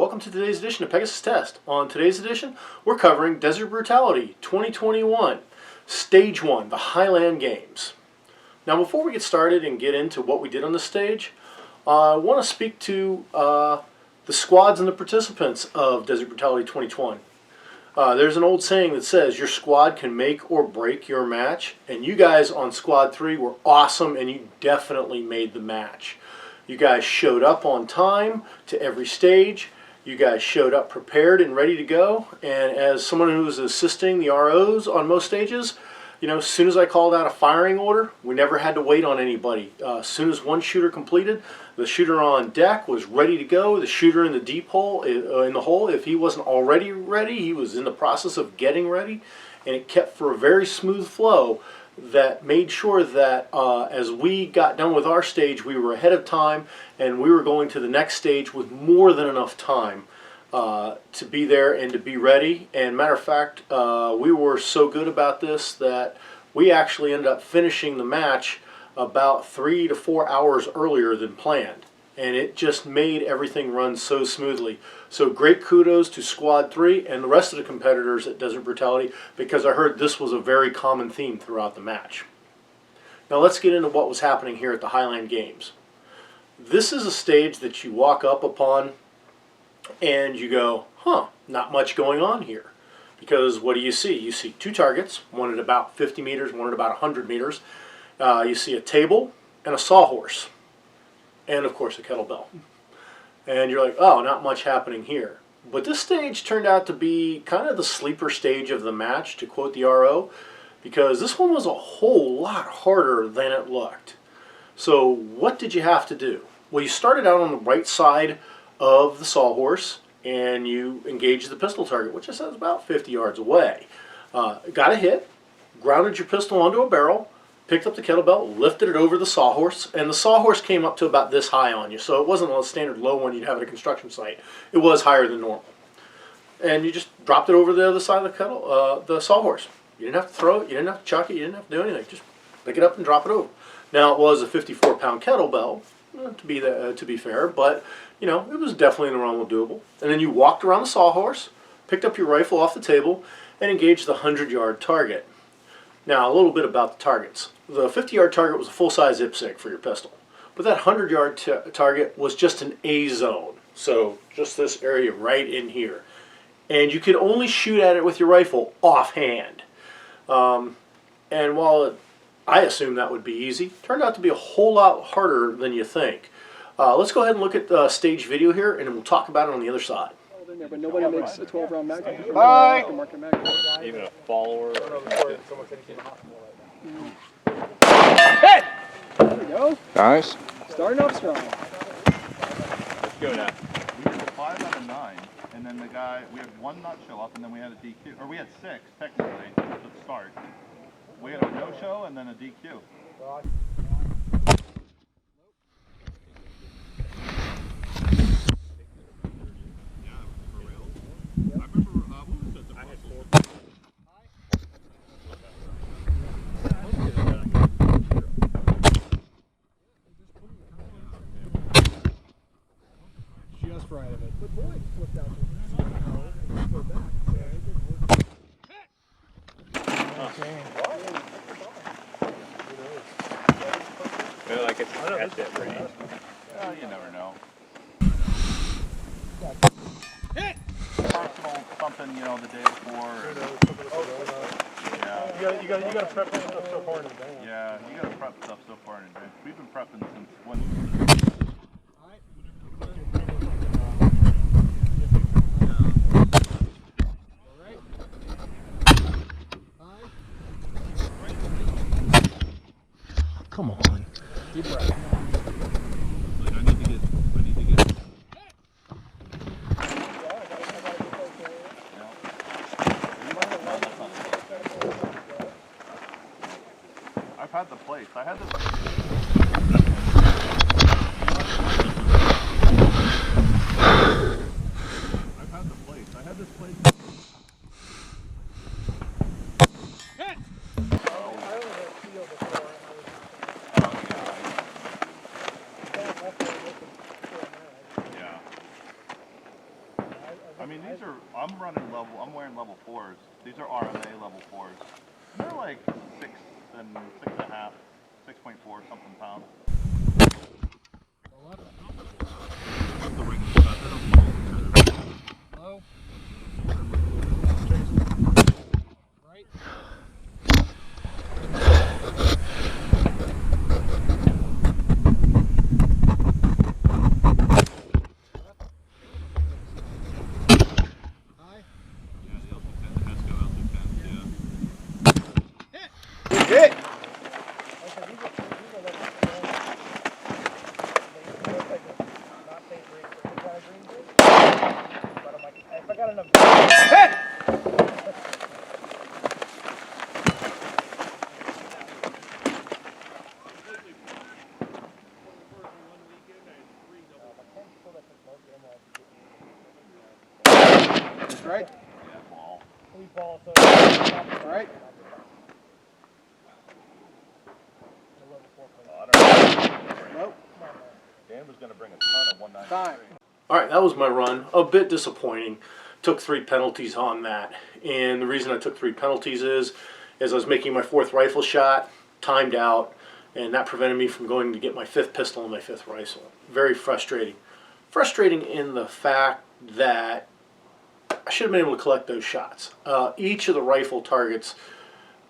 welcome to today's edition of Pegasus Test. On today's edition, we're covering Desert Brutality 2021, Stage 1, the Highland Games. Now before we get started and get into what we did on the stage, I want to speak to the squads and the participants of Desert Brutality 2021. There's an old saying that says your squad can make or break your match, and you guys on Squad 3 were awesome and you definitely made the match. You guys showed up on time to every stage. You guys showed up prepared and ready to go. And as someone who was assisting the ROs on most stages, you know, as soon as I called out a firing order, we never had to wait on anybody. As soon as one shooter completed, the shooter on deck was ready to go. The shooter in the deep hole, in the hole, if he wasn't already ready, he was in the process of getting ready. And it kept for a very smooth flow that made sure that as we got done with our stage, we were ahead of time and we were going to the next stage with more than enough time to be there and to be ready. And matter of fact, we were so good about this that we actually ended up finishing the match about 3 to 4 hours earlier than planned. And it just made everything run so smoothly. So great kudos to Squad 3 and the rest of the competitors at Desert Brutality, because I heard this was a very common theme throughout the match. Now let's get into what was happening here at the Highland Games. This is a stage that you walk up upon and you go, huh, not much going on here. Because what do you see? You see two targets, one at about 50 meters, one at about 100 meters. You see a table and a sawhorse. And of course a kettlebell. And you're like, oh, not much happening here. But this stage turned out to be kind of the sleeper stage of the match, to quote the RO, because this one was a whole lot harder than it looked. So what did you have to do? Well, you started out on the right side of the sawhorse and you engaged the pistol target, which I said is about 50 yards away. Got a hit, grounded your pistol onto a barrel, picked up the kettlebell, lifted it over the sawhorse, and the sawhorse came up to about this high on you. So it wasn't a standard low one you'd have at a construction site. It was higher than normal. And you just dropped it over the other side of the sawhorse. You didn't have to throw it, you didn't have to chuck it, you didn't have to do anything. Just pick it up and drop it over. Now it was a 54-pound kettlebell, to be fair, but you know, it was definitely in the realm of doable. And then you walked around the sawhorse, picked up your rifle off the table, and engaged the 100-yard target. Now, a little bit about the targets. The 50-yard target was a full-size IPSC for your pistol. But that 100-yard target was just an A zone. So, just this area right in here. And you could only shoot at it with your rifle offhand. And while I assumed that would be easy, it turned out to be a whole lot harder than you think. Let's go ahead and look at the stage video here, and we'll talk about it on the other side. But nobody makes a 12-round mag. Even a follower. Hit! There we go. Nice. Starting off strong. Let's go now. We had 5 out of 9, and then the guy, we had 1 not show up, and then we had a DQ. Or we had 6, technically, to start. We had a no-show and then a DQ. Just right of it. But boy, flipped out. I feel like it's catch it range. You never know. Hit! Personal something, you know, the day before. Yeah. You got to prep stuff so far in advance. Yeah, you gotta prep stuff so far in advance. We've been prepping since when. Come on. Deep breath. I need to get. I've had the place. I had this. I had this place. Hit! I'm running level. I'm wearing level 4s. These are RMA level 4s. And they're like 6 and 6.5, 6.4 something pounds. The ring is cut. They don't fall. Low. Right. High. Yeah, the other has to go out the 10s, yeah. Good hit. Okay, these are like they look like a not safe green, but the kind of green green. But I'm like, if I got enough. Hit. Right. Yeah, ball. We ball so. Right. Oh, I don't know. Nope. Dan was going to bring a ton of 193. Time. All right, that was my run. A bit disappointing. Took 3 penalties on that. And the reason I took 3 penalties is I was making my 4th rifle shot, timed out, and that prevented me from going to get my 5th pistol and my 5th rifle. Very frustrating. Frustrating in the fact that I should have been able to collect those shots. Each of the rifle targets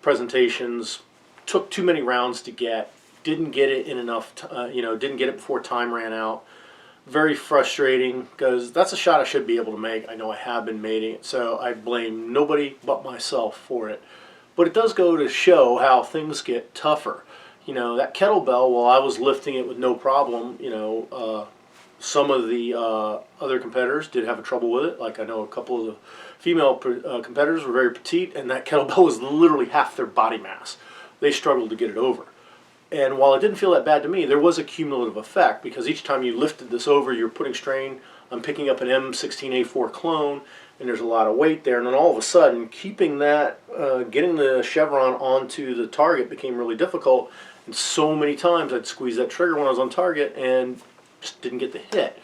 presentations took too many rounds to get. Didn't get it in enough, didn't get it before time ran out. Very frustrating because that's a shot I should be able to make. I know I have been making it, so I blame nobody but myself for it. But it does go to show how things get tougher. You know, that kettlebell, while I was lifting it with no problem, some of the other competitors did have trouble with it. Like I know a couple of the female competitors were very petite, and that kettlebell was literally half their body mass. They struggled to get it over. And while it didn't feel that bad to me, there was a cumulative effect because each time you lifted this over, you're putting strain. I'm picking up an M16A4 clone, and there's a lot of weight there. And then all of a sudden, keeping that, getting the chevron onto the target became really difficult. And so many times I'd squeeze that trigger when I was on target and just didn't get the hit.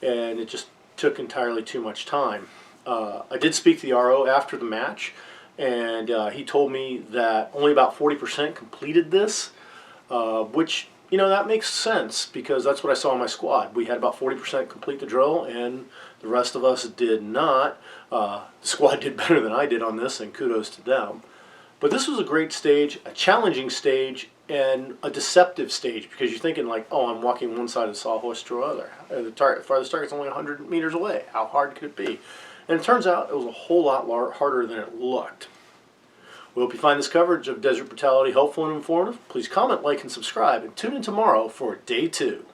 And it just took entirely too much time. I did speak to the RO after the match, and he told me that only about 40% completed this. Which, that makes sense because that's what I saw in my squad. We had about 40% complete the drill, and the rest of us did not. The squad did better than I did on this, and kudos to them. But this was a great stage, a challenging stage, and a deceptive stage because you're thinking like, oh, I'm walking one side of the sawhorse to the other. The farthest target's only 100 meters away. How hard could it be? And it turns out it was a whole lot harder than it looked. We hope you find this coverage of Desert Brutality helpful and informative. Please comment, like, and subscribe, and tune in tomorrow for Day 2.